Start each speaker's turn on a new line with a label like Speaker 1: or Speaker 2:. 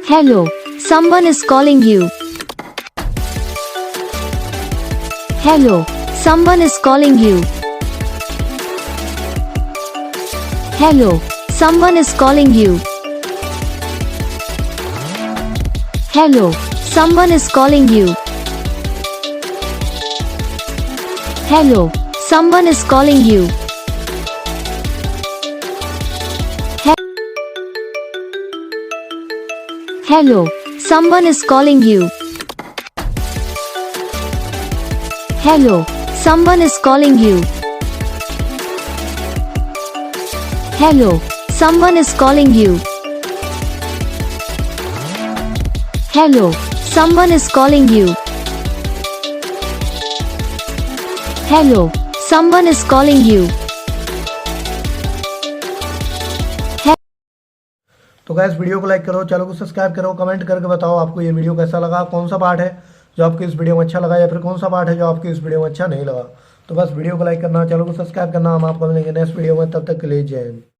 Speaker 1: Hello, someone is calling you. Hello, someone is calling you. Hello, someone is calling you. Hello, someone is calling you. Hello, someone is calling you. Hello, someone is calling you. Hello, someone is calling you. Hello, someone is calling you. Hello, someone is calling you. Hello, someone is calling you.
Speaker 2: तो guys video को like करो, channel को subscribe करो, comment करके बताओ आपको ये video कैसा लगा, कौन सा पार्ट है जो आपको इस वीडियो में अच्छा लगा या फिर कौन सा पार्ट है जो आपको इस वीडियो में अच्छा नहीं लगा। तो बस वीडियो को लाइक करना, चैनल को सब्सक्राइब करना। हम आपको मिलेंगे नेक्स्ट वीडियो में, तब तक के लिए जय हिंद।